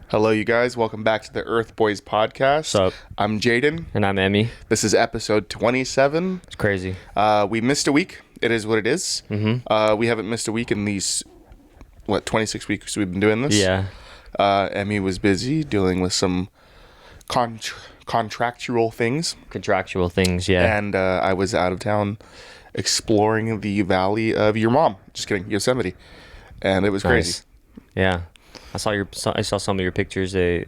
Hello, you guys. Welcome back to the Earthboys podcast. What's up? I'm Jaden. And I'm Emmy. This is episode 27. It's crazy. We missed a week. It is what it is. Mm-hmm. We haven't missed a week in these, 26 weeks we've been doing this? Yeah. Emmy was busy dealing with some contractual things. Contractual things, yeah. And I was out of town exploring the valley of your mom. Just kidding, Yosemite. And it was crazy. Yeah. I saw some of your pictures. The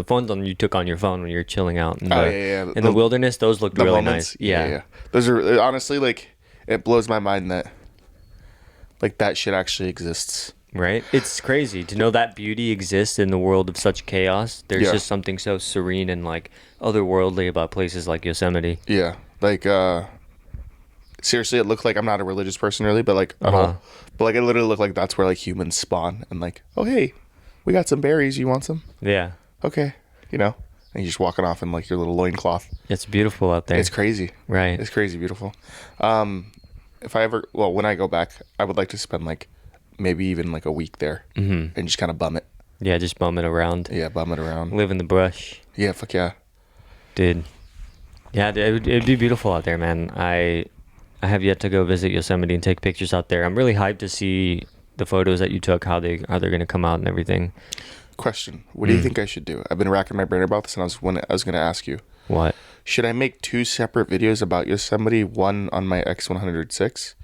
phones you took on your phone when you were chilling out in the wilderness. Those looked really moments, nice. Yeah. Those are honestly it blows my mind that that shit actually exists. Right? It's crazy to know that beauty exists in the world of such chaos. There's just something so serene and otherworldly about places like Yosemite. Yeah. Seriously, it looked like I'm not a religious person really, but at all. But it literally looked like that's where humans spawn and oh hey, we got some berries, you want some? Yeah. Okay. And you're just walking off in your little loincloth. It's beautiful out there. It's crazy. Right. It's crazy beautiful. When I go back, I would like to spend maybe even a week there and just kind of bum it. Yeah, just bum it around. Yeah, bum it around. Live in the brush. Yeah, fuck yeah. Dude. Yeah, it'd be beautiful out there, man. I have yet to go visit Yosemite and take pictures out there. I'm really hyped to see the photos that you took, how they're going to come out and everything. Question: what do you think I should do? I've been racking my brain about this, and I was going to ask you. What? Should I make two separate videos about Yosemite, one on my X106,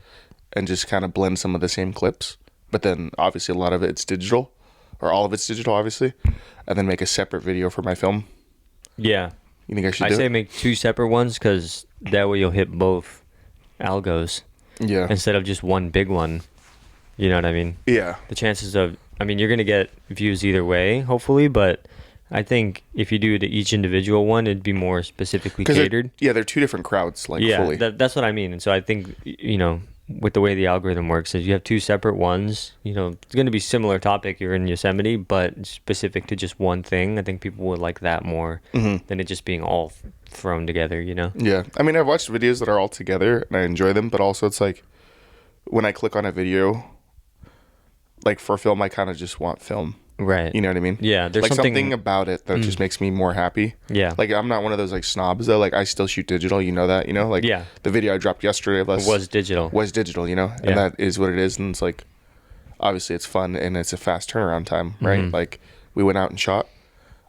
and just kind of blend some of the same clips, but then obviously a lot of it's digital, or all of it's digital, obviously, and then make a separate video for my film? Yeah. You think I should I say make two separate ones because that way you'll hit both algos. Yeah. Instead of just one big one. You know what I mean? Yeah. The chances of, you're going to get views either way, hopefully, but I think if you do each individual one, it'd be more specifically catered. They're two different crowds, fully. That's what I mean. And so I think, with the way the algorithm works, is you have two separate ones, it's going to be similar topic. You're in Yosemite, but specific to just one thing. I think people would like that more than it just being all thrown together, Yeah. I've watched videos that are all together and I enjoy them, but also it's when I click on a video, for film, I kind of just want film. Right. You know what I mean? Yeah. There's something about it that just makes me more happy. Yeah. I'm not one of those snobs though. I still shoot digital, that, yeah. The video I dropped yesterday of us was digital, and that is what it is. And it's obviously it's fun and it's a fast turnaround time, right? We went out and shot.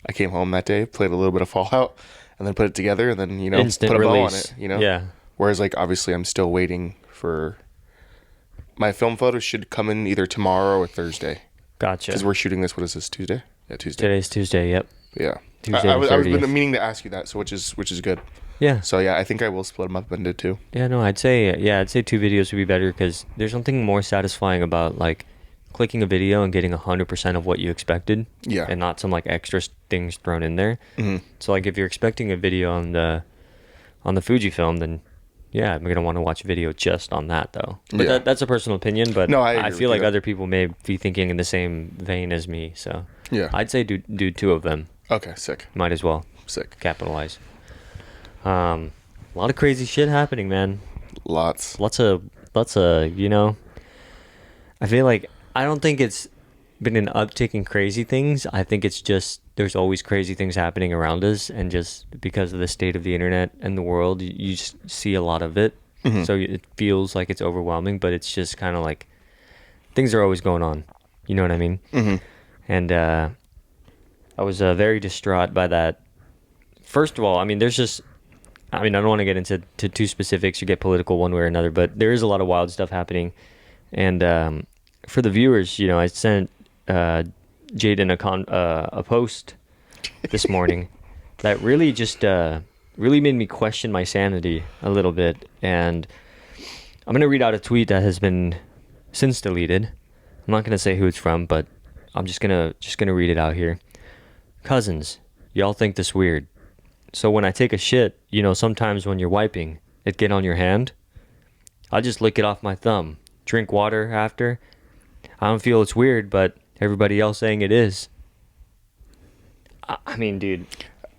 I came home that day, played a little bit of Fallout and then put it together and then, instant put a release. bow on it, Yeah. Whereas obviously I'm still waiting for my film photos should come in either tomorrow or Thursday. Gotcha. Because we're shooting this. What is this? Tuesday? Yeah, Tuesday. Today's Tuesday. Yep. Yeah. Tuesday I was 30th. been meaning to ask you that, so which is good. Yeah. So yeah, I think I will split them up into two. Yeah. No, I'd say two videos would be better because there's something more satisfying about clicking a video and getting 100% of what you expected. Yeah. And not some extra things thrown in there. Mm-hmm. So if you're expecting a video on the Fujifilm, then yeah, I'm gonna want to watch a video just on that though. But that's a personal opinion. But no, I feel like other people may be thinking in the same vein as me. So yeah, I'd say do two of them. Okay, sick. Might as well. Sick. Capitalize. A lot of crazy shit happening, man. Lots of I feel like I don't think it's been an uptick in crazy things. I think it's just there's always crazy things happening around us, and just because of the state of the internet and the world, you just see a lot of it. Mm-hmm. So it feels like it's overwhelming, but it's just kind of things are always going on. You know what I mean? Mm-hmm. And I was very distraught by that. First of all, there's just I don't want to get into too specifics or get political one way or another, but there is a lot of wild stuff happening. And for the viewers, I sent Jaden a post this morning that really just really made me question my sanity a little bit. And I'm going to read out a tweet that has been since deleted. I'm not going to say who it's from, but I'm just going to read it out here. Cousins, y'all think this weird. So when I take a shit, sometimes when you're wiping, it get on your hand. I just lick it off my thumb. Drink water after. I don't feel it's weird, but everybody else saying it is. Dude.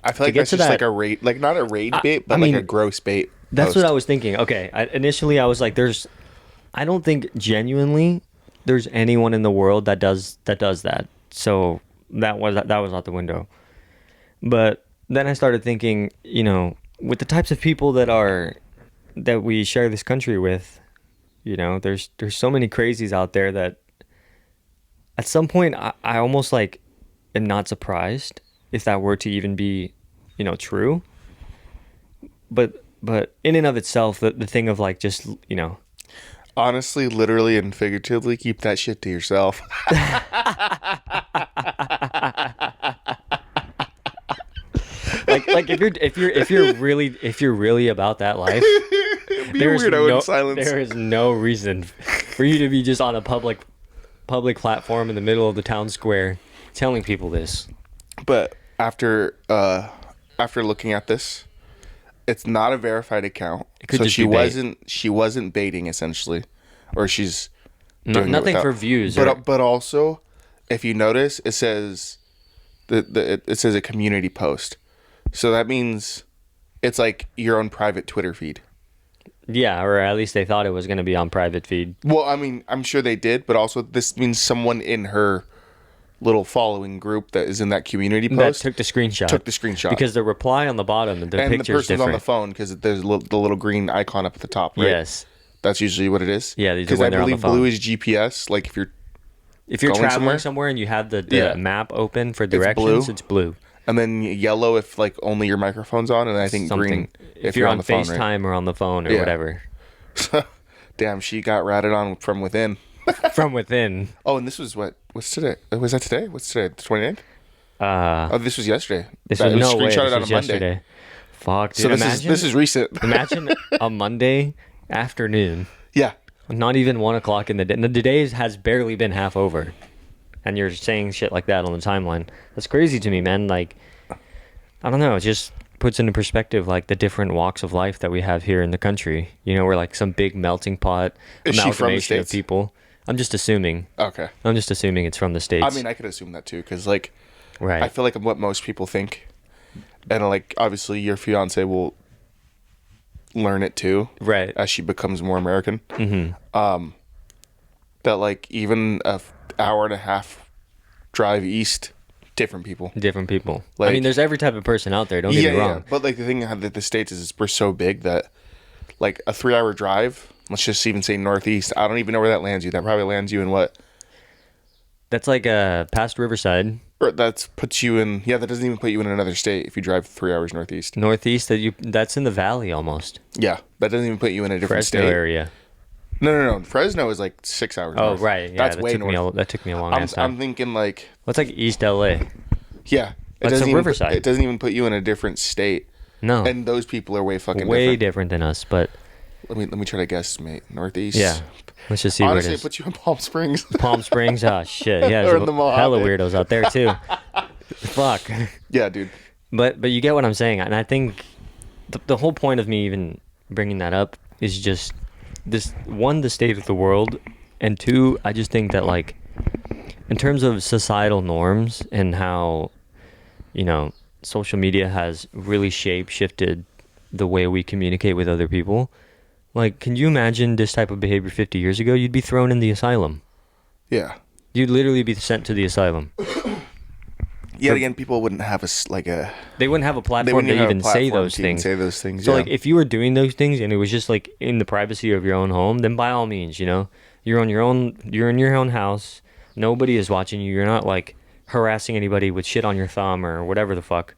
I feel like that's just a raid, not a raid bait, but a gross bait. That's what I was thinking. Okay, initially I was like, I don't think genuinely there's anyone in the world that does that. So that was out the window. But then I started thinking, with the types of people that we share this country with, there's so many crazies out there that at some point I almost like am not surprised if that were to even be, true. But in and of itself, the thing of like just, Honestly, literally and figuratively, keep that shit to yourself. like if you're really about that life, Be a weirdo in silence. there is no reason for you to be just on a public platform in the middle of the town square telling people this. But after looking at this, it's not a verified account. It could So just be bait. she wasn't baiting essentially, or she's doing it Nothing without- for views. But also, if you notice, it says it says a community post. So that means it's like your own private Twitter feed. Yeah, or at least they thought it was going to be on private feed. Well, I mean, I'm sure they did, but also this means someone in her little following group that is in that community That post took the screenshot. Because the reply on the bottom, the and picture the is person's different. on the phone because there's the little green icon up at the top, right? Yes. That's usually what it is. Yeah, these are because when I they're on the believe blue phone. is GPS. Like if you're If you're going traveling somewhere? somewhere and you have the Yeah. map open for blue. directions, it's blue. and then yellow if like only your microphone's on, and I think green If you're on the phone, FaceTime right? or on the phone or Yeah. whatever. Damn, she got ratted on from within. From within. Oh, and this was what's today? Was that today? What's today? The 29th? Uh, Oh, this was yesterday. this That- was it no way. screenshotted This on was a Monday. yesterday. Fuck, dude. So Imagine, this is recent. imagine a Monday afternoon, Yeah. not even 1:00 in the day. And the day has barely been half over, and you're saying shit like that on the timeline. That's crazy to me, man. Like, I don't know. It just puts into perspective like the different walks of life that we have here in the country. We're like some big melting pot Is she from the amalgamation of States? people. I'm just assuming. Okay. I'm just assuming it's from the States. I mean, I could assume that too, because like right. I feel like what most people think, and like obviously your fiance will learn it too, Right. as she becomes more American. Mm-hmm. That like even hour and a half drive east, different people. Different people. I Like- mean, there's every type of person out there. Don't get me wrong. But like the thing that the States is we're so big that like a 3-hour drive, let's just even say northeast. I don't even know where that lands you. That probably lands you in what? That's like past Riverside, Or that puts you in. Yeah, that doesn't even put you in another state if you drive 3 hours northeast. northeast. That's in the valley almost. Yeah, that doesn't even put you in a different Fresno state. area. No. Fresno is like 6 hours. Oh north. right, yeah. That's that way took north. that took me a long ass I'm time. thinking like What's like East LA? yeah. That's a Riverside. It doesn't even put you in a different state. No, And those people are way fucking way different. different than us. But Let me try to guess, mate. Northeast. yeah, let's just see Honestly, where it it is. puts you in Palm Springs. Palm Springs. Ah, shit. Yeah, Or there's in the hella Mojave. weirdos out there too. Fuck. Yeah, dude. But you get what I'm saying, and I think the whole point of me even bringing that up is just this: one, the state of the world, and two, I just think that like in terms of societal norms and how social media has really shifted the way we communicate with other people. Like, can you imagine this type of behavior 50 years ago? You'd be thrown in the asylum. Yeah. You'd literally be sent to the asylum. Yet again, people wouldn't have a. They wouldn't have a They platform wouldn't to even have a even say platform those to even things. say those things. So yeah. like if you were doing those things and it was just like in the privacy of your own home, then by all means, you're in your own house. Nobody is watching you. You're not like harassing anybody with shit on your thumb or whatever the fuck.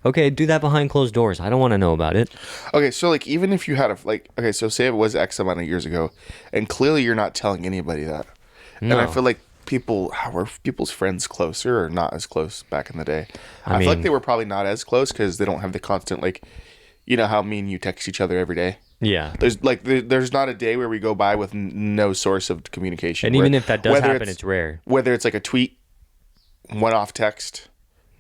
Okay, do that behind closed doors. I don't want to know about it. Okay, so like even if you had so say it was X amount of years ago, and clearly you're not telling anybody that, and I No. feel like how were people's friends closer or not as close back in the day? I I feel like mean- they were probably not as close because they don't have the constant like, how me and you text each other every day. Yeah. There's not a day where we go by with no source of communication. And where- even if that does whether happen, it's rare. Whether it's like a tweet, one-off text,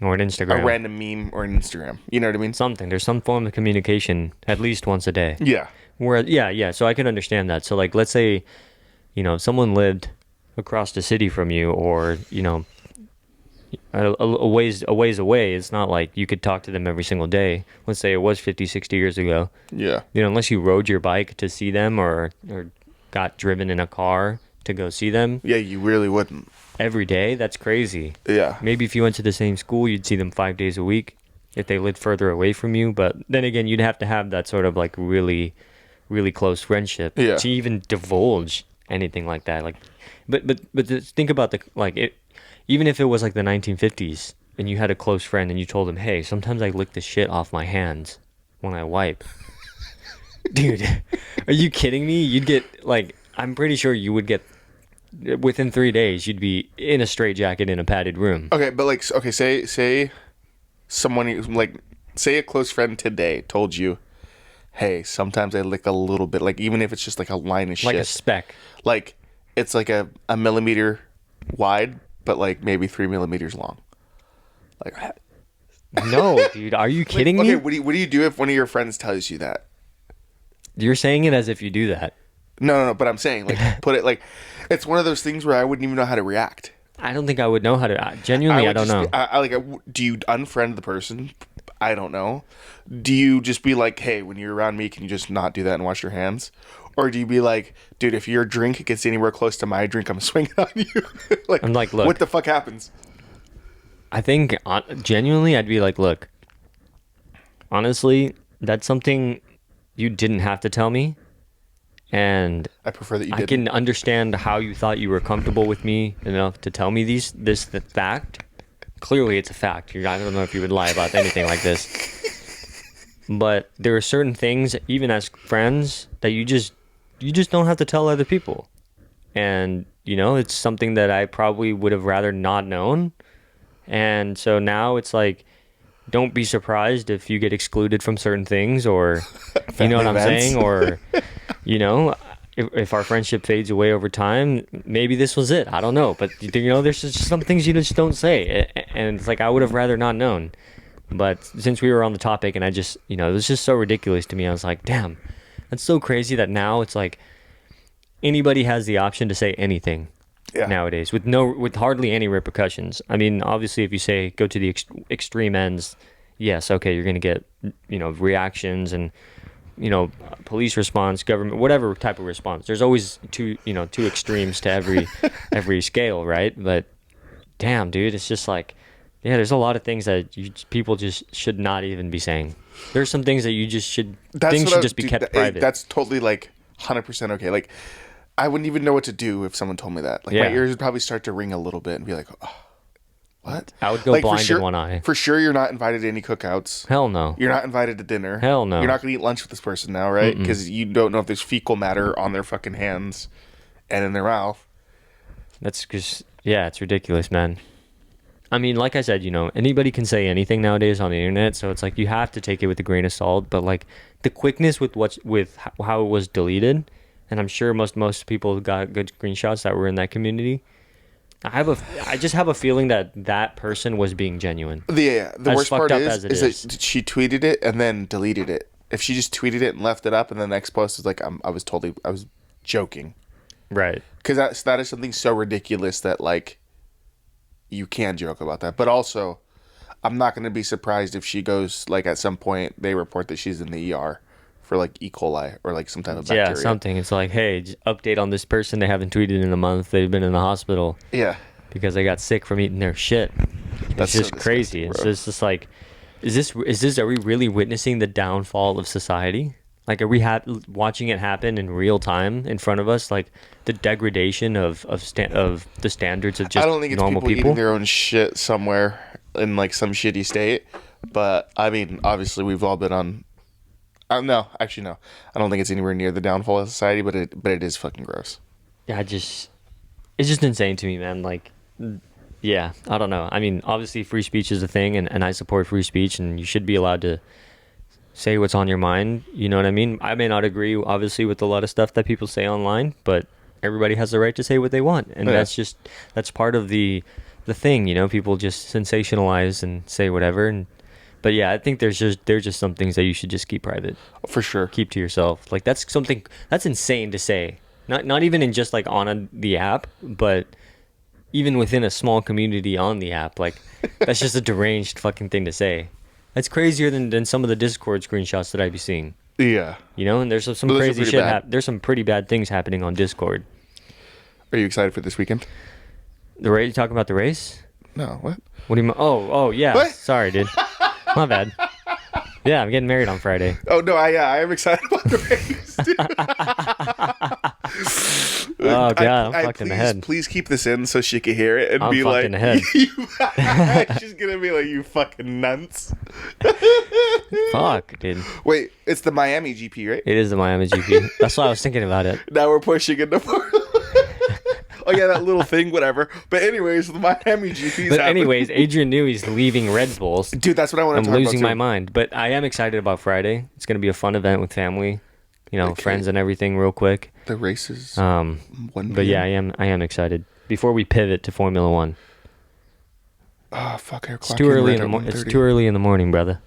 Or an a Instagram. random meme, or an Instagram. You know what I mean? Something. There's some form of communication at least once a day. Yeah. Where yeah, so I can understand that. So like let's say, if someone lived across the city from you or, a ways away, it's not like you could talk to them every single day. Let's say it was 50, 60 years ago. Yeah. Unless you rode your bike to see them or got driven in a car to go see them Yeah, you really wouldn't. every day. That's crazy. Yeah. Maybe if you went to the same school, you'd see them 5 days a week if they lived further away from you. But then again, you'd have to have that sort of like really, really close friendship Yeah. to even divulge anything like that. Like, but just think about the like it. Even if it was like the 1950s and you had a close friend and you told him, "Hey, sometimes I lick the shit off my hands when I wipe." Dude, are you kidding me? You'd get like, I'm pretty sure you would get within 3 days. You'd be in a straitjacket in a padded room. Okay, but like, okay, say someone like, say a close friend today told you, "Hey, sometimes I lick a little bit, like even if it's just like a line of shit, Like a speck. like it's like a millimeter wide, but like maybe 3 millimeters long." Like, No, dude, are you kidding okay, me? what do you do if one of your friends tells you that? You're saying it as if you do that. No, but I'm saying like, put it like, it's one of those things where I wouldn't even know how to react. I don't think I would know how to. Genuinely, I would don't just know. do you unfriend the person? I don't know. Do you just be like, "Hey, when you're around me, can you just not do that and wash your hands?" Or do you be like, "Dude, if your drink gets anywhere close to my drink, I'm swinging on you"? Like, I'm like, look. what the fuck happens? I think genuinely, I'd be like, look, honestly, that's something you didn't have to tell me. And I prefer that you I didn't. can understand how you thought you were comfortable with me enough to tell me this fact. Clearly, it's a fact. I don't know if you would lie about anything like this. But there are certain things, even as friends, that you just don't have to tell other people. And, it's something that I probably would have rather not known. And so now it's like, don't be surprised if you get excluded from certain things, or you know what I'm events. saying, or if our friendship fades away over time, maybe this was it. I don't know, but there's just some things you just don't say, and it's like I would have rather not known. But since we were on the topic, and I just it was just so ridiculous to me, I was like, damn, that's so crazy that now it's like anybody has the option to say anything. Yeah. Nowadays with hardly any repercussions. I mean, obviously, if you say go to the extreme ends, yes, okay, you're going to get reactions and police response, government, whatever type of response. There's always two extremes to every scale, right? But damn, dude, it's just like, yeah, there's a lot of things that people just should not even be saying. There's some things that you just should just be kept private. That's totally like 100% okay. Like, I wouldn't even know what to do if someone told me that. Like, Yeah. my ears would probably start to ring a little bit and be like, "Oh, what?" I would go Like, blind in one eye. For sure, you're not invited to any cookouts. Hell no. You're not invited to dinner. Hell no. You're not going to eat lunch with this person now, right? Because you don't know if there's fecal matter on their fucking hands and in their mouth. That's just, yeah, it's ridiculous, man. I mean, like I said, anybody can say anything nowadays on the internet, so it's like you have to take it with a grain of salt. But like the quickness with how it was deleted, and I'm sure most people got good screenshots that were in that community. I just have a feeling that person was being genuine. The As worst part fucked up as it is is. that she tweeted it and then deleted it. If she just tweeted it and left it up, and the next post was like, I was joking. Right. Because that is something so ridiculous that, like, you can joke about that. But also, I'm not going to be surprised if she goes, like, at some point, they report that she's in the ER for, like, E. coli or, like, some type of bacteria. Yeah, something. It's like, hey, just update on this person. They haven't tweeted in a month. They've been in the hospital Yeah. because they got sick from eating their shit. That's It's so just crazy. disgusting, It's just like, are we really witnessing the downfall of society? Like, are we watching it happen in real time in front of us? Like, the degradation of the standards of just I don't think it's normal people people? eating their own shit somewhere in, like, some shitty state. But, I mean, obviously, we've all been on... no, actually, no. I don't think it's anywhere near the downfall of society, but it is fucking gross. Yeah, it's just insane to me, man. Like, yeah, I don't know. I mean, obviously free speech is a thing, and I support free speech, and you should be allowed to say what's on your mind. You know what I mean? I may not agree, obviously, with a lot of stuff that people say online, but everybody has the right to say what they want, and Yeah. that's part of the thing. People just sensationalize and say whatever, but yeah, I think there's just some things that you should just keep private. For sure. Keep to yourself. Like, that's something that's insane to say. Not even in just like on the app, but even within a small community on the app. Like, that's just a deranged fucking thing to say. That's crazier than some of the Discord screenshots that I'd be seeing. Yeah. And there's some Those are crazy pretty shit. bad. There's some pretty bad things happening on Discord. Are you excited for this weekend? The race? You talking about the race? No, what? What do you mean? Oh, yeah. What? Sorry, dude. My bad. Yeah, I'm getting married on Friday. Oh no, I am excited about the race. Dude. Oh, God, I'm fucked in the head. Please keep this in so she can hear it and I'm be fucked like, in the head. she's gonna be like, you fucking nuts. Fuck, dude. Wait, it's the Miami GP, right? It is the Miami GP. That's why I was thinking about it. Now we're pushing into oh yeah, that little thing, whatever. But anyways, the Miami GP. But anyways, Adrian Newey's leaving Red Bulls. Dude, that's what I want to I'm talk about. losing my mind. But I am excited about Friday. It's going to be a fun event with family, Okay. friends and everything real quick. The races. 1 But yeah, I am excited. Before we pivot to Formula 1. Oh fuck! It's too early in the morning. It's too early in the morning, brother.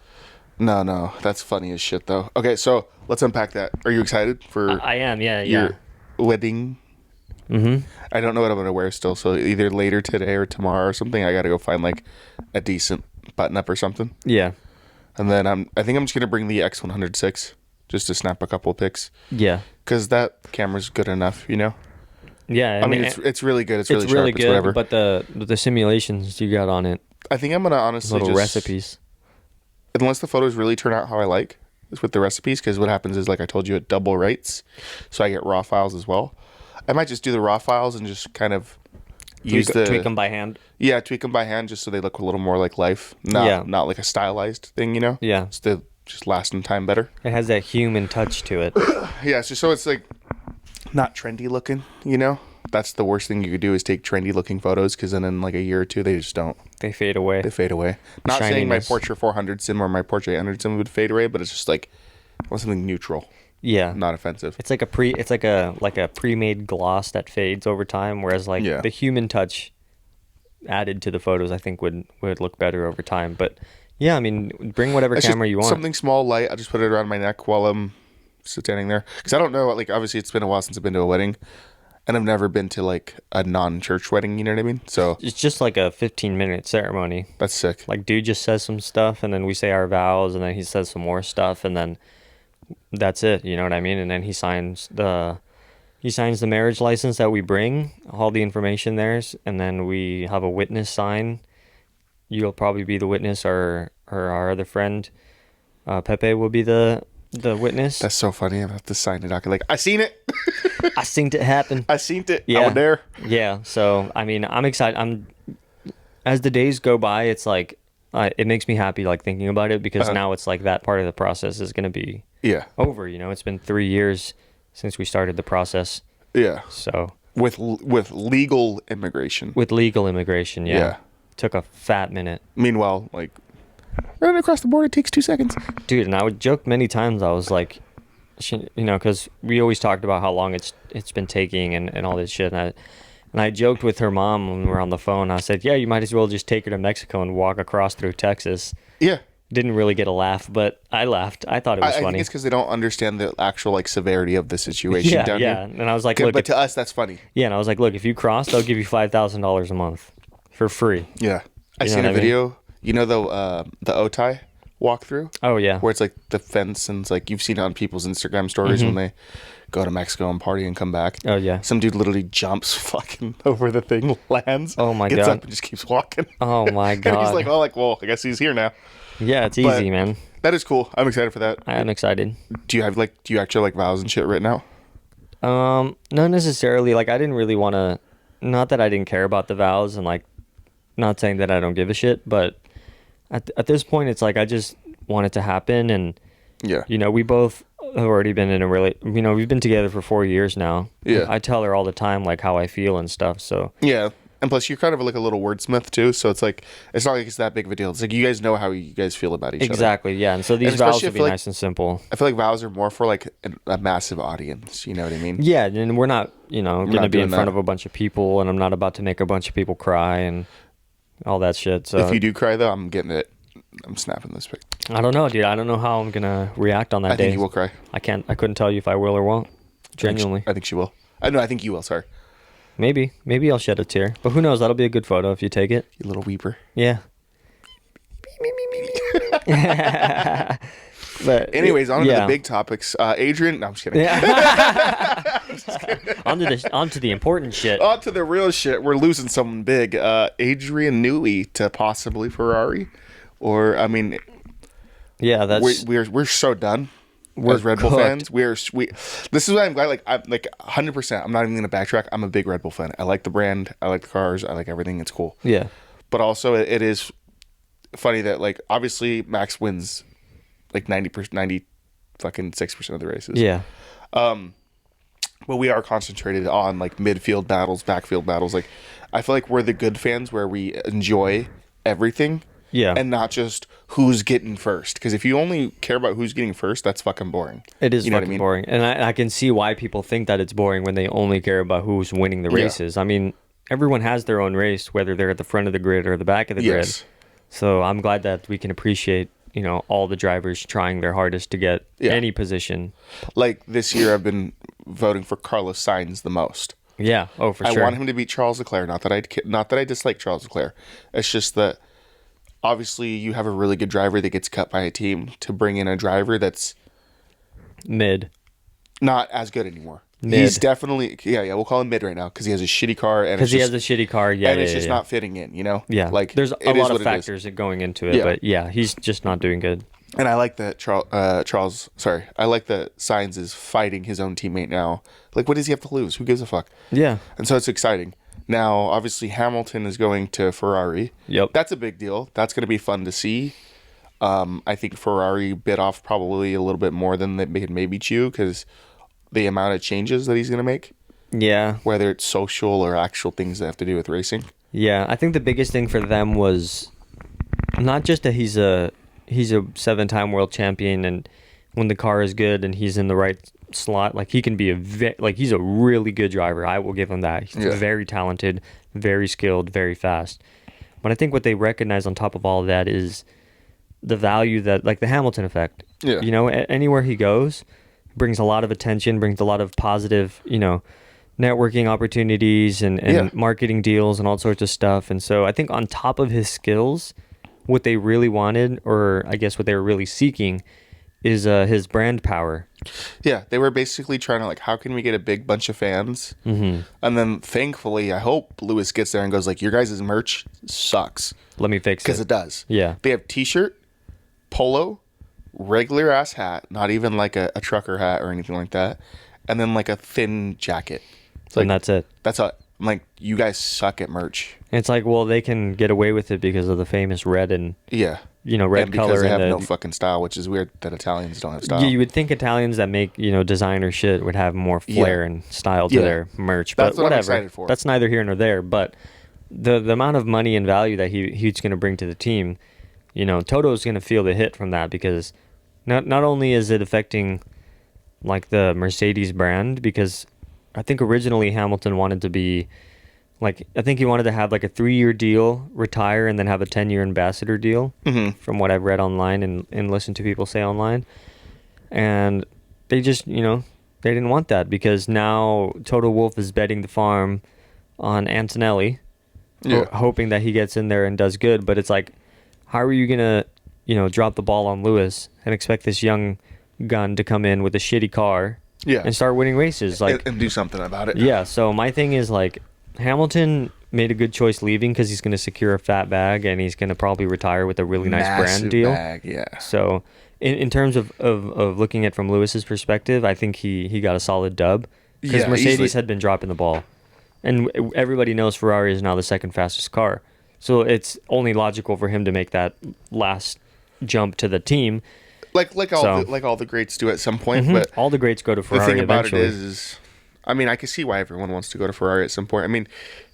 No, that's funny as shit though. Okay, so let's unpack that. Are you excited for I am, yeah. your wedding? Mm-hmm. I don't know what I'm gonna wear still, so either later today or tomorrow or something. I gotta go find like a decent button up or something, Yeah. and then I think I'm just gonna bring the X106 just to snap a couple pics Yeah. because that camera's good enough, you know. Yeah. I mean, it's really good. It's really sharp. It's good, whatever. but the simulations you got on it, I think I'm gonna honestly little just, recipes. unless the photos really turn out how I like, is with the recipes. Because what happens is, like I told you, it double writes, so I get raw files as well. I might just do the raw files and just kind of Tweak them by hand. Yeah, tweak them by hand just so they look a little more like life, not like a stylized thing, you know. Yeah. Just to just last in time better. It has that human touch to it. Yeah, so it's like not trendy looking, you know. That's the worst thing you could do is take trendy looking photos because then in like a year or two they just don't. They fade away. They fade away. Not saying my Shininess. Porsche 400 sim or my Porsche 800 sim would fade away, but it's just like I want something neutral, Yeah. not offensive. It's like a pre-made gloss that fades over time, whereas like Yeah. the human touch added to the photos I think would look better over time. But yeah, I mean, bring whatever It's camera just you want. something small, light. I'll just put it around my neck while I'm standing there because I don't know. Like obviously it's been a while since I've been to a wedding, and I've never been to like a non-church wedding. You know what I mean? So It's just like a 15-minute ceremony. that's sick. Like dude just says some stuff and then we say our vows and then he says some more stuff and then that's it, you know what I mean? And then he signs the marriage license that we bring, all the information there's, and then we have a witness sign. You'll probably be the witness or our other friend Pepe will be the witness. That's so funny. I have to sign it. Like I seen it. I seen it happen. I seen it. Yeah. I was there. Yeah, so I mean, I'm excited. As the days go by, it's like it makes me happy like thinking about it because now it's like that part of the process is going to be Yeah. over. You know, it's been 3 years since we started the process. Yeah. So With legal immigration. with legal immigration, Yeah. took a fat minute, Meanwhile, like running across the border takes 2 seconds. dude. And I would joke many times. I was like, because we always talked about how long it's been taking and all this shit. And I joked with her mom when we were on the phone. I said, yeah, you might as well just take her to Mexico and walk across through Texas. Yeah. Didn't really get a laugh, but I laughed. I thought it was I funny. think it's because they don't understand the actual like severity of the situation down yeah. here. And I was like, Okay, look, but to us that's funny. and I was like, look, if you cross, they'll give you $5,000 a month for free. Yeah. I You know seen what a I mean? video. You know the Otai walkthrough Oh yeah, where it's like the fence and it's like you've seen it on people's Instagram stories when they go to Mexico and party and come back. oh yeah. Some dude literally jumps fucking over the thing, lands. Oh my gets God. up and just keeps walking. Oh my And god. he's like, oh, like, well, I guess he's here now. Yeah, it's But- easy, man. That is cool. I'm excited for that. I am excited. Do you actually like vows and shit written out? Not necessarily. Like I didn't really want to. Not that I didn't care about the vows, and like, not saying that I don't give a shit, but at this point, it's like I just want it to happen, and Yeah. we both have already been in a we've been together for 4 years now. Yeah. I tell her all the time like how I feel and stuff. So Yeah. And plus, you're kind of like a little wordsmith too, so it's like it's not like it's that big of a deal. It's like you guys know how you guys feel about each other. exactly, yeah. And so these And vows especially will be if, like- nice and simple. I feel like vows are more for like a massive audience. You know what I mean? Yeah, and we're not, going to not be in doing front that. of a bunch of people, and I'm not about to make a bunch of people cry and all that shit. So If you do cry though, I'm getting it. I'm snapping this pic. I don't know, dude. I don't know how I'm gonna react on that I day. think you will cry. I couldn't tell you if I will or won't. Genuinely, I think she will. I know. I think you will. Sorry, maybe I'll shed a tear, but who knows? That'll be a good photo if you take it. you little weeper. Yeah. But Anyways, on to yeah. the big topics. Adrian, no, I'm just kidding. Yeah. onto the important shit. On to the real shit. We're losing someone big. Adrian Newey to possibly Ferrari, or I mean, Yeah, that's we're so done. We're As Red Bull cooked. fans, this is why I'm glad. Like I'm like 100%. I'm not even gonna backtrack. I'm a big Red Bull fan. I like the brand. I like the cars. I like everything. It's cool. yeah. But also, it is funny that like obviously Max wins like 90 fucking 6% of the races. Yeah. But we are concentrated on like midfield battles, backfield battles. Like I feel like we're the good fans where we enjoy everything. Yeah. And not just who's getting first. Because if you only care about who's getting first, that's fucking boring. It is You know fucking what I mean? boring. And I can see why people think that it's boring when they only care about who's winning the Yeah. races. I mean, everyone has their own race, whether they're at the front of the grid or the back of the grid. Yes. So I'm glad that we can appreciate, all the drivers trying their hardest to get Yeah. any position. Like this year, I've been voting for Carlos Sainz the most. Yeah. Oh, for I sure. want him to beat Charles Leclerc. Not that I dislike Charles Leclerc. It's just that obviously you have a really good driver that gets cut by a team to bring in a driver that's Mid. not as good anymore. Mid. He's definitely we'll call him mid right now because he has a shitty car and Because he has a shitty car. Yeah. and yeah, it's yeah, just yeah. not fitting in. Yeah. like there's a it is lot of what it is. factors going into it, Yeah. but yeah, he's just not doing good. And I like that I like that Sainz is fighting his own teammate now. Like, what does he have to lose? Who gives a fuck? Yeah. And so it's exciting. Now, obviously, Hamilton is going to Ferrari. Yep. That's a big deal. That's going to be fun to see. I think Ferrari bit off probably a little bit more than they could maybe chew because the amount of changes that he's going to make, Yeah. whether it's social or actual things that have to do with racing. Yeah. I think the biggest thing for them was not just that he's a 7-time world champion, and when the car is good and he's in the right slot, like he can be he's a really good driver. I will give him that. He's Yeah. very talented, very skilled, very fast. But I think what they recognize on top of all of that is the value that, like the Hamilton effect. Yeah. Anywhere he goes, brings a lot of attention, brings a lot of positive, networking opportunities and Yeah. marketing deals and all sorts of stuff. And so I think on top of his skills, what they really wanted, or I guess what they were really seeking, is his brand power. Yeah, they were basically trying to, like, how can we get a big bunch of fans? Mm-hmm. And then, thankfully, I hope Lewis gets there and goes, like, your guys' merch sucks. Let me fix Because it. it does. Yeah. They have t-shirt, polo, regular-ass hat, not even, like, a trucker hat or anything like that, and then, like, a thin jacket. It's And that's it. That's all. I'm like, you guys suck at merch. And it's like, well, they can get away with it because of the famous red and, Yeah. red and because color. they have and no fucking style, which is weird that Italians don't have style. You would think Italians that make, designer shit would have more flair Yeah. and style to Yeah. their merch. That's But what I'm whatever. excited for. That's neither here nor there. But the amount of money and value that he's going to bring to the team, Toto's going to feel the hit from that, because not only is it affecting like the Mercedes brand, because I think originally Hamilton wanted to be I think he wanted to have like a 3-year deal, retire, and then have a 10-year ambassador deal, from what I've read online and listened to people say online. And they just, they didn't want that, because now Toto Wolff is betting the farm on Antonelli, Yeah. hoping that he gets in there and does good. But it's like, how are you going to, drop the ball on Lewis and expect this young gun to come in with a shitty car and start winning races? Like, and do something about it. yeah, so my thing is, like, Hamilton made a good choice leaving because he's going to secure a fat bag and he's going to probably retire with a really nice Massive brand deal. bag, yeah. So in terms of looking at it from Lewis's perspective, I think he got a solid dub, because Yeah, Mercedes easily. had been dropping the ball. And everybody knows Ferrari is now the second fastest car. So it's only logical for him to make that last jump to the team. Like So- all the greats do at some point, but All the greats go to the Ferrari thing about eventually. it is, I mean, I can see why everyone wants to go to Ferrari at some point. I mean,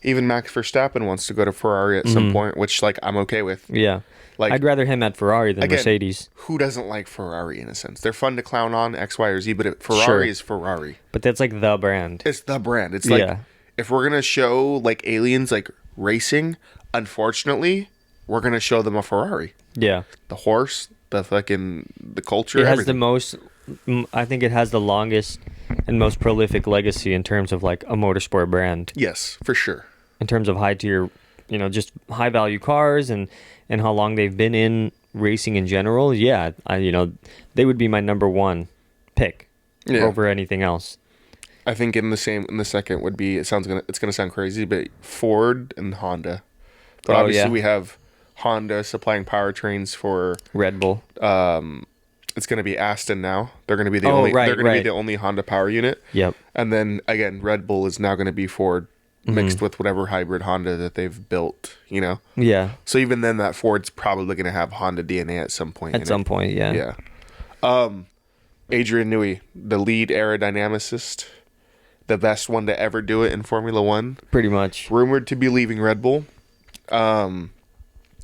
even Max Verstappen wants to go to Ferrari at some point, which, like, I'm okay with. Yeah. Like, I'd rather him at Ferrari than again, Mercedes. Who doesn't like Ferrari in a sense? They're fun to clown on, X, Y, or Z, but Ferrari Sure. is Ferrari. But that's like the brand. It's the brand. It's like, Yeah. if we're going to show, like, aliens, like, racing, unfortunately, we're going to show them a Ferrari. Yeah. The horse, the culture, It has everything. the most, I think it has the longest and most prolific legacy in terms of like a motorsport brand, Yes, for sure. in terms of high tier, just high value cars and how long they've been in racing in general, yeah, they would be my number one pick over anything else. I think in the second would be, it's gonna sound crazy, but Ford and Honda. But obviously we have Honda supplying powertrains for Red Bull. It's gonna be Aston now. They're gonna be the be the only Honda power unit. Yep. And then again, Red Bull is now gonna be Ford mixed with whatever hybrid Honda that they've built, Yeah. So even then, that Ford's probably going to have Honda DNA at some point. Yeah. Adrian Newey, the lead aerodynamicist, the best one to ever do it in Formula One. Pretty much. Rumored to be leaving Red Bull. Again,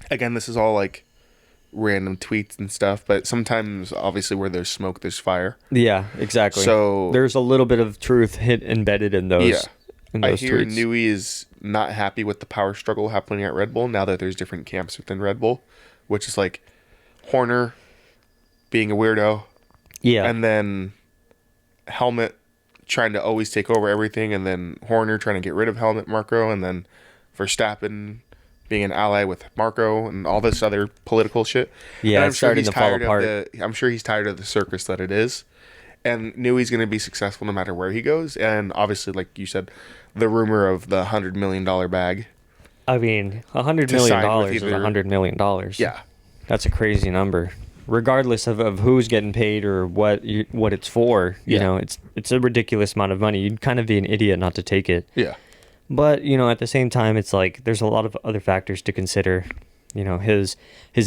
this is all like random tweets and stuff, but sometimes, obviously, where there's smoke, there's fire. Yeah, exactly. So there's a little bit of truth embedded in those. Yeah. I hear tweets. Newey is not happy with the power struggle happening at Red Bull now that there's different camps within Red Bull, which is like Horner being a weirdo. Yeah. And then Helmut trying to always take over everything, and then Horner trying to get rid of Helmut Marko, and then Verstappen being an ally with Marko and all this other political shit. Yeah, and it's starting to fall apart. I'm sure he's tired of the circus that it is. And Newey's going to be successful no matter where he goes. And obviously, like you said, the rumor of the $100 million bag. I mean, $100 million is $100 million. Yeah. That's a crazy number. Regardless of who's getting paid or what it's for, you know, it's a ridiculous amount of money. You'd kind of be an idiot not to take it. Yeah. But, at the same time, it's like there's a lot of other factors to consider. His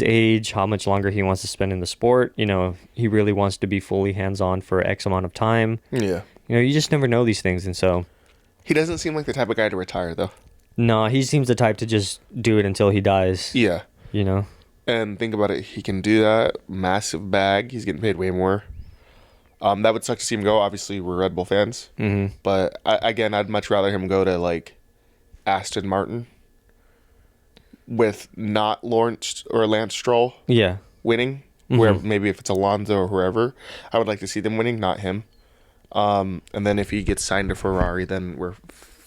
age, how much longer he wants to spend in the sport. He really wants to be fully hands-on for X amount of time. Yeah. You just never know these things, and so... He doesn't seem like the type of guy to retire, though. No, he seems the type to just do it until he dies. Yeah. And think about it. He can do that. Massive bag. He's getting paid way more. That would suck to see him go. Obviously, we're Red Bull fans. Mm-hmm. But, I'd much rather him go to, like, Aston Martin with not Lawrence or Lance Stroll winning. Where maybe if it's Alonso or whoever, I would like to see them winning, not him. And then if he gets signed to Ferrari, then we're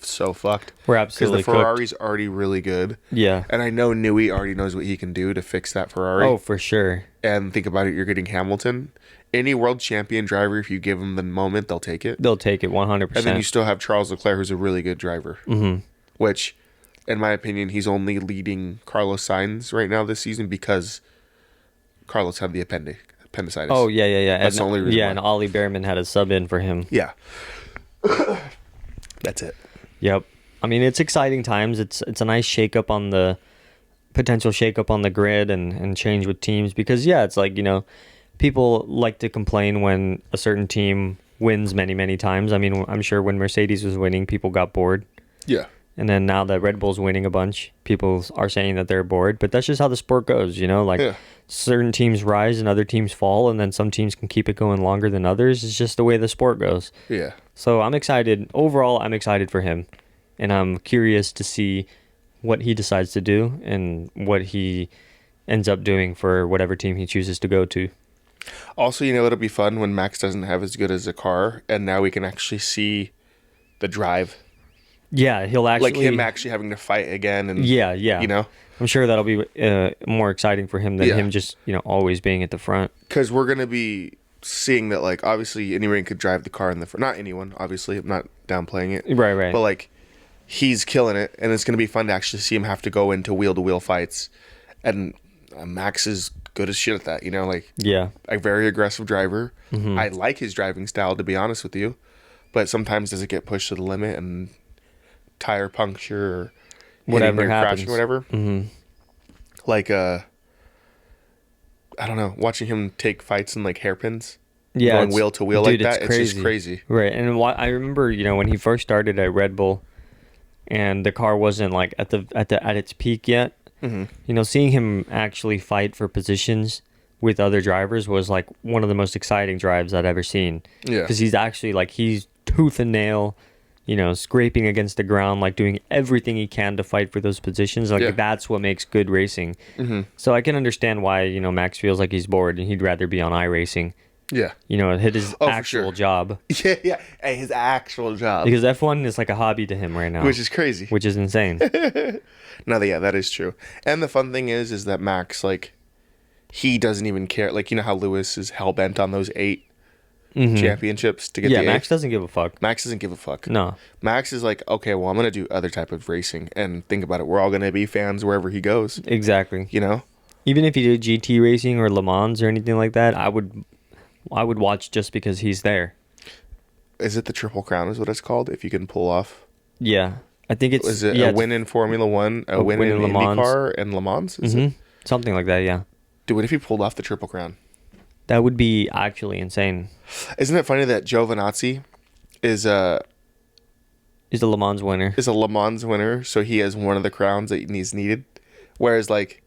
so fucked. We're absolutely because the Ferrari's already really good. Yeah. And I know Newey already knows what he can do to fix that Ferrari. Oh, for sure. And think about it, you're getting Hamilton. Any world champion driver, if you give them the moment, they'll take it. They'll take it 100%. And then you still have Charles Leclerc, who's a really good driver. Mm-hmm. Which, in my opinion, he's only leading Carlos Sainz right now this season because Carlos had the appendicitis. Oh, yeah. That's the only reason why. And Ollie Behrman had a sub in for him. Yeah. That's it. Yep. I mean, it's exciting times. It's a nice potential shakeup on the grid and change with teams because, it's like, people like to complain when a certain team wins many, many times. I mean, I'm sure when Mercedes was winning, people got bored. Yeah. And then now that Red Bull's winning a bunch, people are saying that they're bored. But that's just how the sport goes, certain teams rise and other teams fall, and then some teams can keep it going longer than others. It's just the way the sport goes. Yeah. So I'm excited. Overall, I'm excited for him. And I'm curious to see what he decides to do and what he ends up doing for whatever team he chooses to go to. Also, it'll be fun when Max doesn't have as good as a car, and now we can actually see the drive. Yeah, he'll actually... Like him actually having to fight again. And Yeah. I'm sure that'll be more exciting for him than him just, always being at the front. Because we're going to be seeing that, like, obviously anyone could drive the car in the front. Not anyone, obviously. I'm not downplaying it. Right. But, like, he's killing it, and it's going to be fun to actually see him have to go into wheel-to-wheel fights. And Max is good as shit at that, a very aggressive driver. Mm-hmm. I like his driving style, to be honest with you. But sometimes does it get pushed to the limit and tire puncture or whatever happens, crashing, whatever. Mm-hmm. Like I don't know, watching him take fights in like hairpins, going wheel to wheel like that. It's just crazy, right? And I remember, when he first started at Red Bull, and the car wasn't like at its peak yet. Mm-hmm. Seeing him actually fight for positions with other drivers was like one of the most exciting drives I'd ever seen. Yeah, because he's actually he's tooth and nail. Scraping against the ground, doing everything he can to fight for those positions. That's what makes good racing. Mm-hmm. So I can understand why, Max feels like he's bored and he'd rather be on iRacing. Yeah. Hit his actual job. Yeah. Hey, his actual job. Because F1 is like a hobby to him right now. Which is crazy. Which is insane. No, yeah, that is true. And the fun thing is that Max, he doesn't even care. Like, you know how Lewis is hell bent on those 8 Mhm. championships to get Yeah, the Max 8th? doesn't give a fuck. Max doesn't give a fuck. No. Max is like, okay, well, I'm gonna do other type of racing, and think about it. We're all gonna be fans wherever he goes. Exactly. You know. Even if he did GT racing or Le Mans or anything like that, I would watch just because he's there. Is it the Triple Crown? Is what it's called? If you can pull off. Yeah, I think it's Is it yeah, a win in Formula One, a win in Le Mans. IndyCar, and Le Mans? Is it? Something like that. Yeah, Dude, what if he pulled off the Triple Crown? that would be actually insane. Isn't it funny that Giovinazzi is a He's the Le Mans winner. Le Mans winner, so he has one of the crowns that he's needed, whereas like,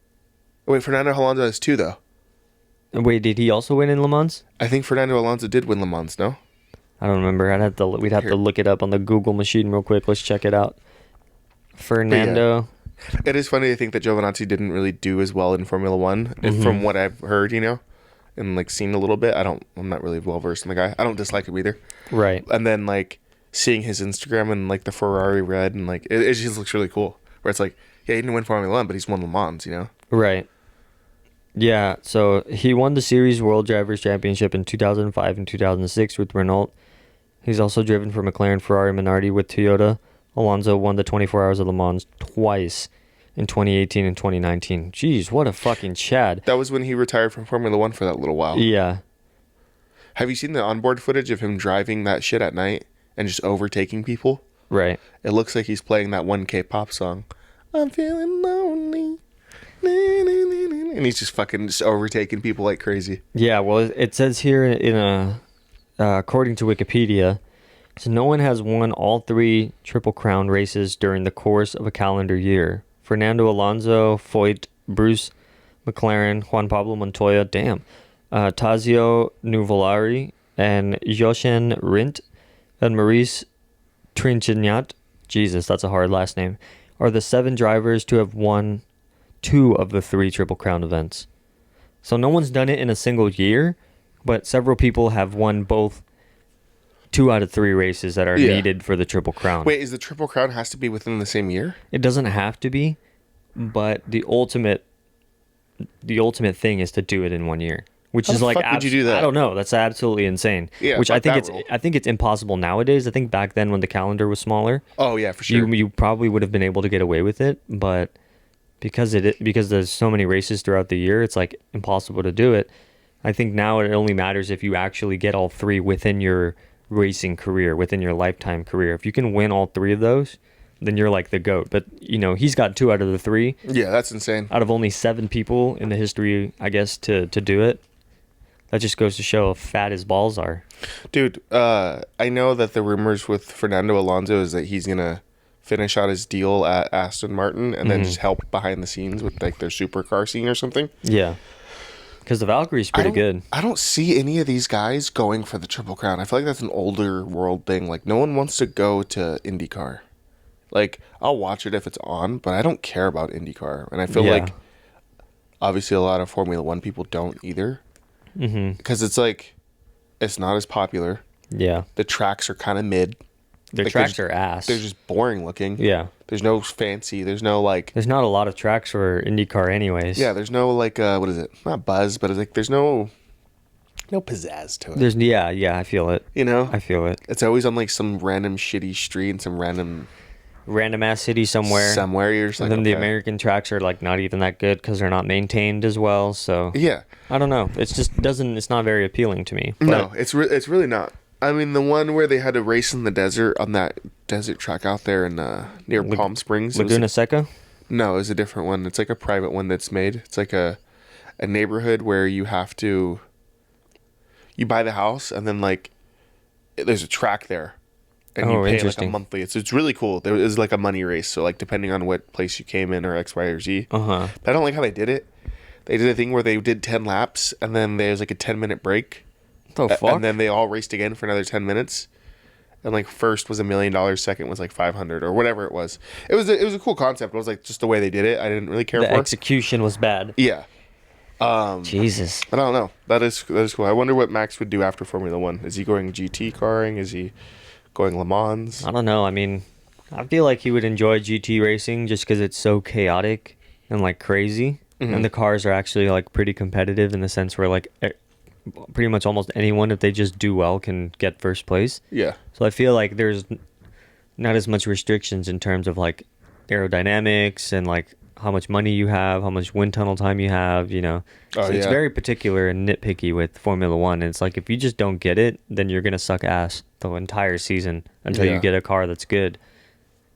wait, Fernando Alonso has 2 though. Wait, did he also win in Le Mans? I think Fernando Alonso did win Le Mans. No. I don't remember. We'd have Here. to look it up on the Google machine real quick. Let's check it out. Fernando. It is funny to think that Giovinazzi didn't really do as well in Formula One, from what I've heard, and like seen a little bit. I'm not really well versed in the guy. I don't dislike him either. Right. And then like seeing his Instagram and like the Ferrari red and like it just looks really cool. Where it's like, yeah, he didn't win Formula One, but he's won Le Mans. Right. Yeah, so he won the Series World Drivers' Championship in 2005 and 2006 with Renault. He's also driven for McLaren, Ferrari, Minardi with Toyota. Alonso won the 24 Hours of Le Mans twice in 2018 and 2019. Jeez, what a fucking Chad. That was when he retired from Formula One for that little while. Yeah. Have you seen the onboard footage of him driving that shit at night and just overtaking people? Right. It looks like he's playing that 1K pop song. I'm feeling lonely. And he's just fucking overtaking people like crazy. Yeah, well, it says here according to Wikipedia, so no one has won all 3 Triple Crown races during the course of a calendar year. Fernando Alonso, Foyt, Bruce McLaren, Juan Pablo Montoya, Tazio Nuvolari, and Jochen Rindt, and Maurice Trintignant, Jesus, that's a hard last name, are the 7 drivers to have won 2 of the 3 Triple Crown events. So no one's done it in a single year, but several people have won both 2 out of 3 races that are needed for the Triple Crown. Wait, is the Triple Crown has to be within the same year? It doesn't have to be, but the ultimate thing is to do it in 1 year, which How is the like fuck would you do that? I don't know. That's absolutely insane. Yeah, which fuck that rule. I think it's impossible nowadays. I think back then when the calendar was smaller, Oh yeah, for sure. you probably would have been able to get away with it, but because there's so many races throughout the year, it's like impossible to do it. I think now it only matters if you actually get all 3 within your racing career, within your lifetime career. If you can win all 3 of those, then you're like the GOAT. But he's got 2 out of the 3 Yeah, that's insane. out of only 7 people in the history, I guess, to do it. That just goes to show how fat his balls are. Dude, I know that the rumors with Fernando Alonso is that he's gonna finish out his deal at Aston Martin and then just help behind the scenes with like their supercar scene or something. Yeah. Because the Valkyrie's pretty good. I don't see any of these guys going for the Triple Crown. I feel like that's an older world thing. Like, no one wants to go to IndyCar. Like, I'll watch it if it's on, but I don't care about IndyCar. And I feel like, obviously, a lot of Formula One people don't either. Because it's like, it's not as popular. Yeah. The tracks are kind of mid. Their Like, tracks are ass. They're just boring looking. Yeah. There's no fancy. There's no like. There's not a lot of tracks for IndyCar anyways. Yeah, there's no like. What is it? Not buzz, but it's like there's no pizzazz to it. Yeah, I feel it. I feel it. It's always on like some random shitty street in some random Ass city somewhere. you're just like, And then the okay. American tracks are like not even that good because they're not maintained as well. So Yeah. I don't know. It's not very appealing to me. But No, it's really not. I mean, the one where they had to race in the desert on that desert track out there in near Palm Springs. Laguna Seca. No, it was a different one. It's like a private one that's made. It's like a neighborhood where you buy the house and then like there's a track there. And you pay like a interesting. monthly. It's really cool. There is like a money race. So like depending on what place you came in or X, Y, or Z. Uh-huh. But I don't like how they did it. They did a thing where they did 10 laps and then there's like a 10-minute break. The fuck? And then they all raced again for another 10 minutes. And like first was $1 million, second was like 500 or whatever it was. It was a cool concept. It was like just the way they did it. I didn't really care The for. execution was bad. Yeah. Jesus. I don't know. That is cool. I wonder what Max would do after Formula One. Is he going GT carring? Is he going Le Mans? I don't know. I mean, I feel like he would enjoy GT racing just because it's so chaotic and like crazy. and the cars are actually like pretty competitive in the sense where like pretty much almost anyone, if they just do well, can get first place. Yeah. So I feel like there's not as much restrictions in terms of like aerodynamics and like how much money you have, how much wind tunnel time you have, you know. Oh, So it's yeah. very particular and nitpicky with Formula One. And it's like if you just don't get it, then you're gonna suck ass the entire season until you Yeah. get a car that's good. No,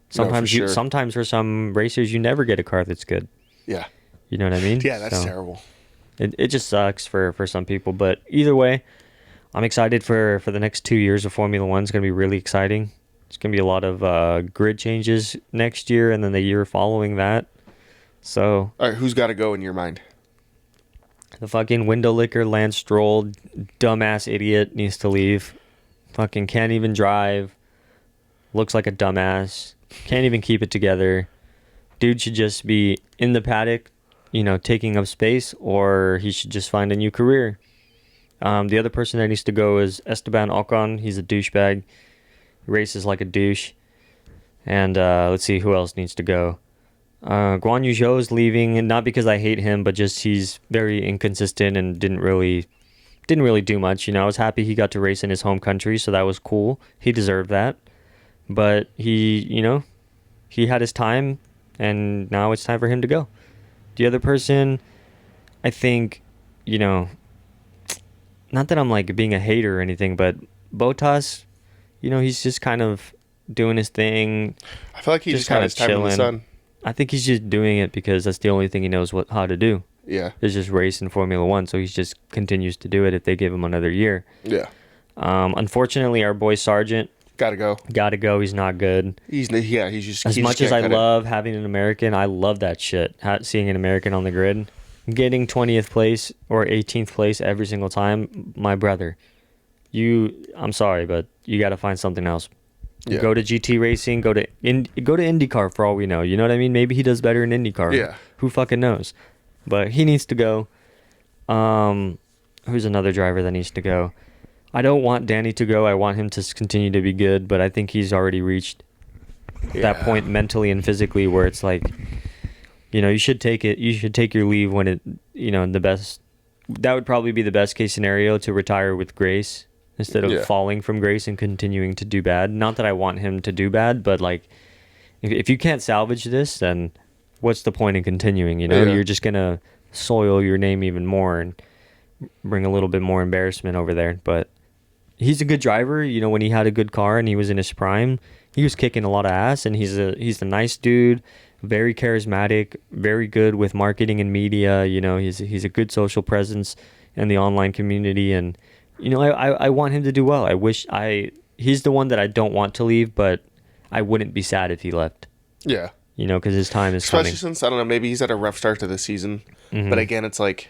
for Sometimes sure. sometimes for some racers you never get a car that's good. Yeah. You know what I mean? Yeah, that's So terrible. it just sucks for some people. But either way, I'm excited for the next 2 years of Formula One. It's gonna be really exciting. It's gonna be a lot of grid changes next year, and then the year following that. So All right, who's got to go in your mind? the fucking window licker Lance Stroll, dumbass idiot, needs to leave. Fucking can't even drive. Looks like a dumbass. Can't even keep it together. Dude should just be in the paddock, you know, taking up space, or he should just find a new career. The other person that needs to go is Esteban Ocon. He's a douchebag. He races like a douche. And let's see who else needs to go. Guan Yu Zhou is leaving, and not because I hate him, but just he's very inconsistent and didn't really do much. You know, I was happy he got to race in his home country, so that was cool. He deserved that. But he, you know, he had his time, and now it's time for him to go. The other person, I think, you know, not that I'm like being a hater or anything, but Bottas, you know, he's just kind of doing his thing. I feel like he just had his time in the sun. I think he's just doing it because that's the only thing he knows how to do. Yeah. Is just race in Formula One, so he just continues to do it if they give him another year. Yeah. Unfortunately, our boy Sargent Gotta go. got to go. He's not good. He's just As he much just as I can't cut it. love having an American, I love that shit. Seeing an American on the grid, getting 20th place or 18th place every single time, my brother. I'm sorry, but you got to find something else. Yeah. Go to GT racing. Go to IndyCar for all we know. You know what I mean? Maybe he does better in IndyCar. Yeah. Who fucking knows? But he needs to go. Who's another driver that needs to go? I don't want Danny to go. I want him to continue to be good, but I think he's already reached that point mentally and physically where it's like, you know, you should take it. You should take your leave when it, you know, the best. That would probably be the best case scenario, to retire with grace instead of falling from grace and continuing to do bad. Not that I want him to do bad, but like, if you can't salvage this, then what's the point in continuing? You know, you're just gonna soil your name even more and bring a little bit more embarrassment over there. But he's a good driver. You know, when he had a good car and he was in his prime, he was kicking a lot of ass, and he's a nice dude, very charismatic, very good with marketing and media. You know, he's a good social presence in the online community, and you know, I want him to do well. He's the one that I don't want to leave, but I wouldn't be sad if he left. Yeah. You know, because his time is Especially coming. since, I don't know, maybe he's had a rough start to the season. Mm-hmm. But again, it's like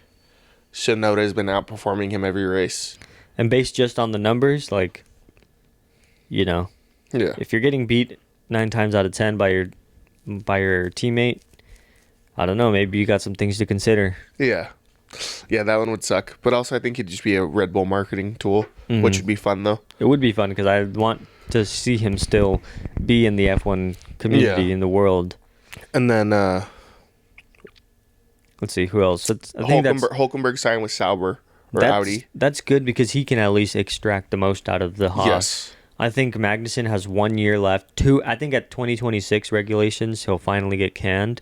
Tsunoda has been outperforming him every race. And based just on the numbers, like, you know, Yeah. if you're getting beat 9 times out of 10 by your teammate, I don't know, maybe you got some things to consider. Yeah. Yeah, that one would suck. But also, I think it'd just be a Red Bull marketing tool, which would be fun, though. It would be fun because I want to see him still be in the F1 community in the world. And then Let's see, who else? I think Hulkenberg signed with Sauber or Audi. That's good because he can at least extract the most out of the Haas. Yes. I think Magnussen has 1 year left. I think at 2026 regulations, he'll finally get canned.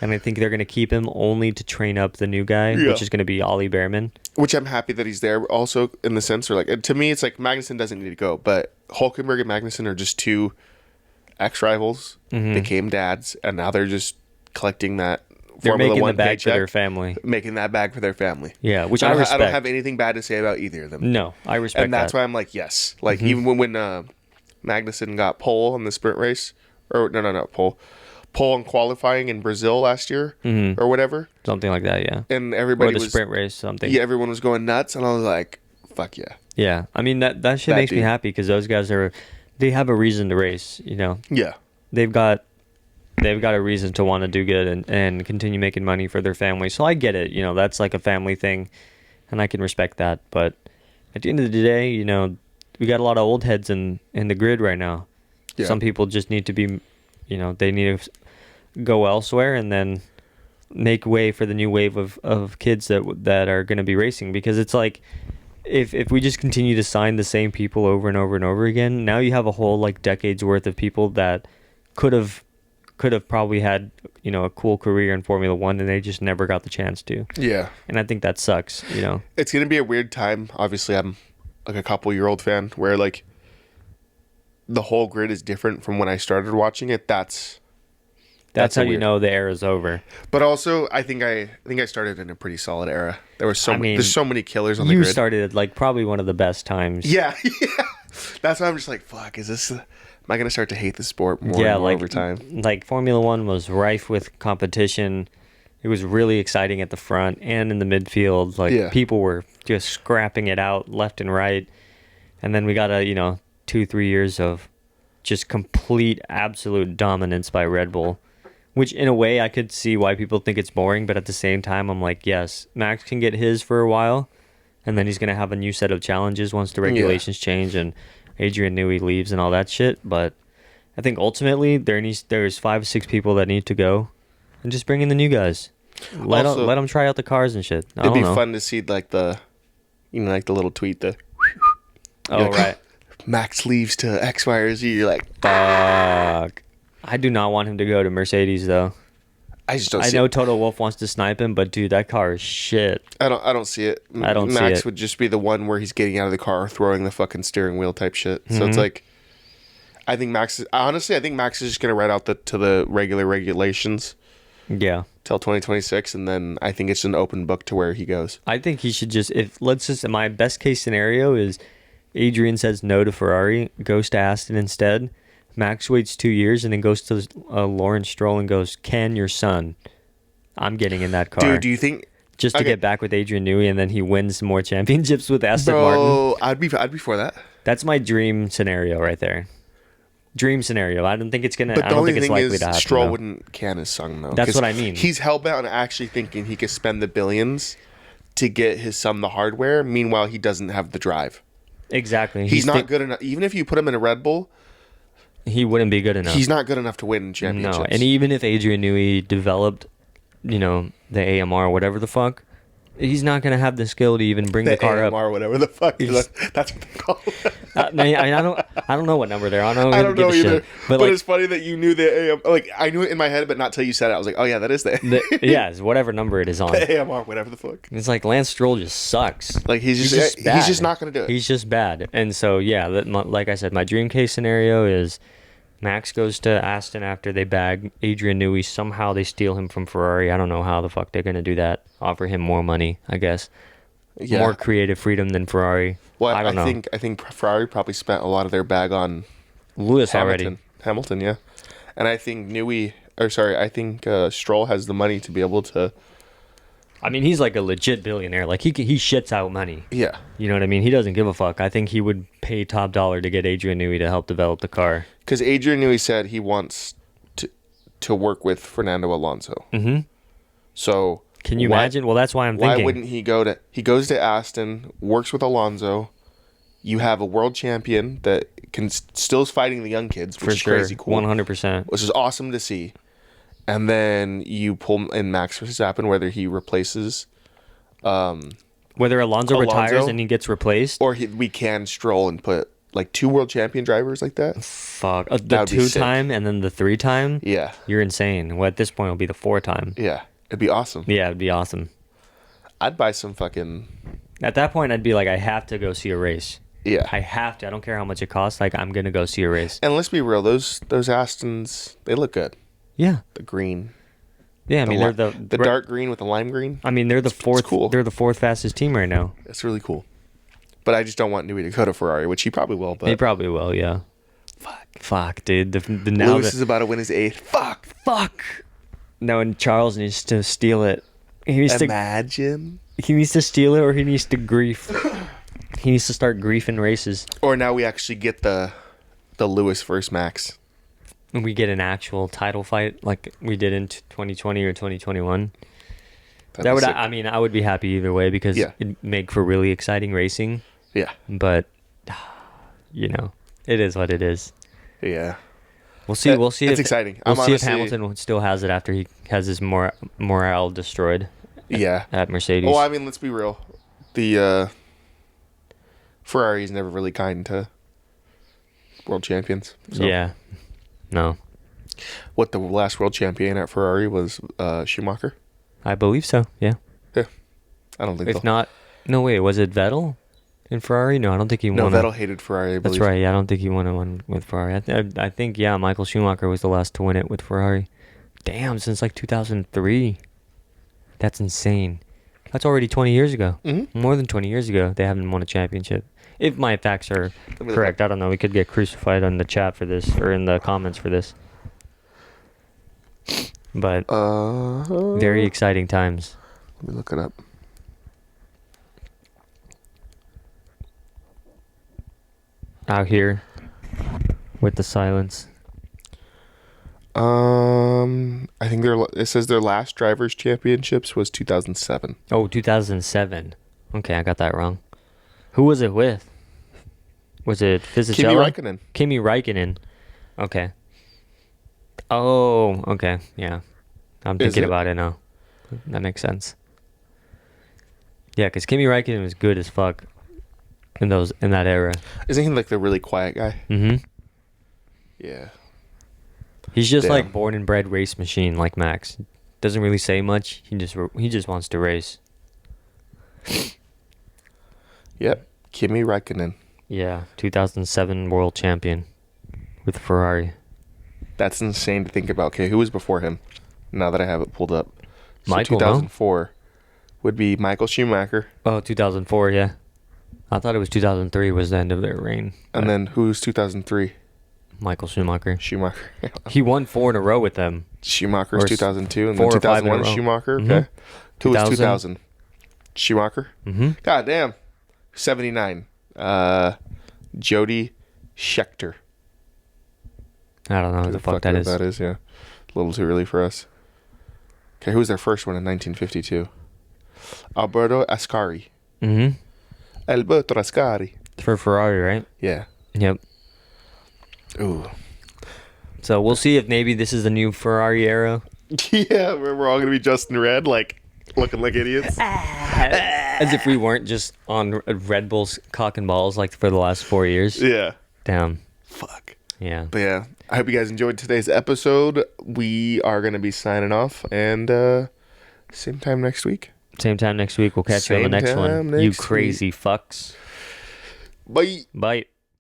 And I think they're going to keep him only to train up the new guy, which is going to be Ollie Behrman. Which I'm happy that he's there also, in the sense where, like, to me, it's like Magnussen doesn't need to go. But Hulkenberg and Magnussen are just two ex-rivals, became dads, and now they're just collecting that They're Formula making One the bag paycheck, for their family. making that bag for their family. Yeah, which I respect. I don't have anything bad to say about either of them. No, I respect And that's that. why I'm like, yes. Like, even when Magnussen got pole in the sprint race, or no, pole in qualifying in Brazil last year, or whatever. Something like that, yeah. And everybody Or the was sprint race, something. Yeah, everyone was going nuts, and I was like, fuck yeah. Yeah, I mean, that shit That makes me dude. happy because those guys they have a reason to race, you know. Yeah. They've got a reason to want to do good and continue making money for their family. So I get it, you know, that's like a family thing, and I can respect that. But at the end of the day, you know, we got a lot of old heads in the grid right now. Yeah. Some people just need to be, you know, they need to go elsewhere, and then make way for the new wave of kids that are going to be racing, because it's like if we just continue to sign the same people over and over and over again, now you have a whole like decades worth of people that could have probably had, you know, a cool career in Formula One, and they just never got the chance to. Yeah. And I think that sucks, you know. It's going to be a weird time. Obviously, I'm like a couple-year-old fan where like the whole grid is different from when I started watching it. That's how you weird. know the era's over. But also, I think I started in a pretty solid era. There were there's so many killers on the You grid. started at like probably one of the best times. Yeah, yeah. That's why I'm just like, fuck. Is this? Am I gonna start to hate the sport more and more like, over time? Like Formula One was rife with competition. It was really exciting at the front and in the midfield. Like people were just scrapping it out left and right. And then we got 2-3 years of just complete absolute dominance by Red Bull. Which, in a way, I could see why people think it's boring, but at the same time, I'm like, yes, Max can get his for a while, and then he's going to have a new set of challenges once the regulations change and Adrian Newey leaves and all that shit. But I think ultimately, there's 5 or 6 people that need to go, and just bring in the new guys. Let them try out the cars and shit. It'd be fun to see, like, the little tweet, right. Max leaves to X, Y, or Z. You're like, fuck. I do not want him to go to Mercedes, though. I just don't see it. I know Toto Wolff wants to snipe him, but dude, that car is shit. I don't see it. Max would just be the one where he's getting out of the car, throwing the fucking steering wheel type shit. So it's like, I think Max is just gonna ride out to the regular regulations. Yeah. Till 2026, and then I think it's an open book to where he goes. I think he should my best case scenario is Adrian says no to Ferrari, goes to Aston instead. Max waits 2 years and then goes to Lawrence Stroll and goes, "Can your son? I'm getting in that car." Dude, do you think just to get back with Adrian Newey, and then he wins more championships with Aston Martin? Bro, I'd be for that. That's my dream scenario right there. Dream scenario. I don't think it's gonna. But I don't think it's likely to happen. Stroll wouldn't can his son though. That's what I mean. He's hellbent on actually thinking he could spend the billions to get his son the hardware. Meanwhile, he doesn't have the drive. Exactly. He's not good enough. Even if you put him in a Red Bull, he wouldn't be good enough. He's not good enough to win championships. No, and even if Adrian Newey developed, the AMR or whatever the fuck, he's not going to have the skill to even bring the car AMR, up. whatever the fuck. That's what they call it. I don't know what number they're on. I don't know either. Shit. But it's funny that you knew the AM. Like, I knew it in my head, but not till you said it. I was like, oh yeah, that is it's whatever number it is on. The AMR, whatever the fuck. It's like Lance Stroll just sucks. Like he's just not going to do it. He's just bad. And so like I said, my dream case scenario is Max goes to Aston after they bag Adrian Newey. Somehow they steal him from Ferrari. I don't know how the fuck they're going to do that. Offer him more money, I guess. Yeah. More creative freedom than Ferrari. Well, I don't know. I think Ferrari probably spent a lot of their bag on Lewis already. Hamilton, yeah. And I think Stroll has the money to be able to. I mean, he's like a legit billionaire. Like he shits out money. Yeah. You know what I mean? He doesn't give a fuck. I think he would pay top dollar to get Adrian Newey to help develop the car. Because Adrian Newey said he wants to work with Fernando Alonso. Mm-hmm. So can you imagine? Well, that's why I'm thinking. Why wouldn't he he goes to Aston, works with Alonso. You have a world champion that still is fighting the young kids, which is crazy cool. 100%. Which is awesome to see. And then you pull in Max Verstappen, whether he replaces... whether Alonso retires and he gets replaced? Or we can Stroll and put like 2 world champion drivers like that. Fuck. The 2-time and then the 3-time? Yeah. You're insane. Well, at this point, it'll be the 4-time. Yeah. It'd be awesome. Yeah, it'd be awesome. I'd buy some fucking... At that point, I'd be like, I have to go see a race. Yeah. I have to. I don't care how much it costs. Like, I'm going to go see a race. And let's be real. Those Astons, they look good. Yeah. The green. Yeah, I mean, they're the dark green with the lime green. I mean, they're the fourth. Cool. They're the 4th fastest team right now. That's really cool. But I just don't want Newey to go to Ferrari, which he probably will. But he probably will, yeah. Fuck, dude. Lewis is about to win his 8th. Fuck. No, and Charles needs to steal it. He needs to steal it, or he needs to grief. He needs to start griefing races. Or now we actually get the Lewis versus Max. We get an actual title fight like we did in 2020 or 2021. I would be happy either way because it'd make for really exciting racing. Yeah. But, it is what it is. Yeah. We'll see. We'll see It's if exciting. We'll I'm see if honestly- Hamilton still has it after he has his morale destroyed Yeah. at Mercedes. Well, I mean, let's be real. The Ferrari's never really kind to world champions. So. Yeah. No, What, the last world champion at Ferrari was Schumacher? I believe so. Yeah. Yeah. I don't think If so. not, no wait, was it Vettel in Ferrari? No, I don't think he No, won. Vettel hated Ferrari, I That's believe. right. Yeah, I don't think he won one with Ferrari. I think yeah, Michael Schumacher was the last to win it with Ferrari. Damn, since like 2003. That's insane. That's already 20 years ago. Mm-hmm. More than 20 years ago, they haven't won a championship. If my facts are Let me look correct, up. I don't know. We could get crucified on the chat for this or in the comments for this. But very exciting times. Let me look it up. Out here with the silence. I think it says their last drivers' championships was 2007. Oh, 2007. Okay, I got that wrong. Who was it with? Was it Fisichella? Kimi Räikkönen. Kimi Räikkönen. Okay. Oh, okay. Yeah. I'm Is thinking it? about it now. That makes sense. Yeah, because Kimi Räikkönen was good as fuck in that era. Isn't he like the really quiet guy? Mm-hmm. Yeah. He's just Damn. like born and bred race machine like Max. Doesn't really say much. He just wants to race. Yep. Kimi Räikkönen. Yeah, 2007 world champion with Ferrari. That's insane to think about. Okay, who was before him? Now that I have it pulled up. So Michael, no? 2004 would be Michael Schumacher. Oh, 2004, yeah. I thought it was 2003 was the end of their reign. And then who's 2003? Michael Schumacher. Schumacher. He won 4 in a row with them. Schumacher's Or 2002. And 4 then or 5 in a 2001 row. Schumacher. Mhm. Okay. Who was 2000? 2000? Schumacher. Mm-hmm. God damn. 79. Jody Scheckter. I don't know who the fuck that is. That is, yeah. A little too early for us. Okay, who was their first one in 1952? Alberto Ascari. Mm-hmm. Alberto Ascari. For Ferrari, right? Yeah. Yep. Ooh. So we'll see if maybe this is the new Ferrari era. Yeah, we're all going to be just in red, like, looking like idiots. As if we weren't just on Red Bull's cock and balls like for the last 4 years. Yeah. Damn. Fuck. Yeah. But yeah, I hope you guys enjoyed today's episode. We are going to be signing off, and same time next week. Same time next week. We'll catch you on the Same next one. time You next crazy fucks. Bye. Bye.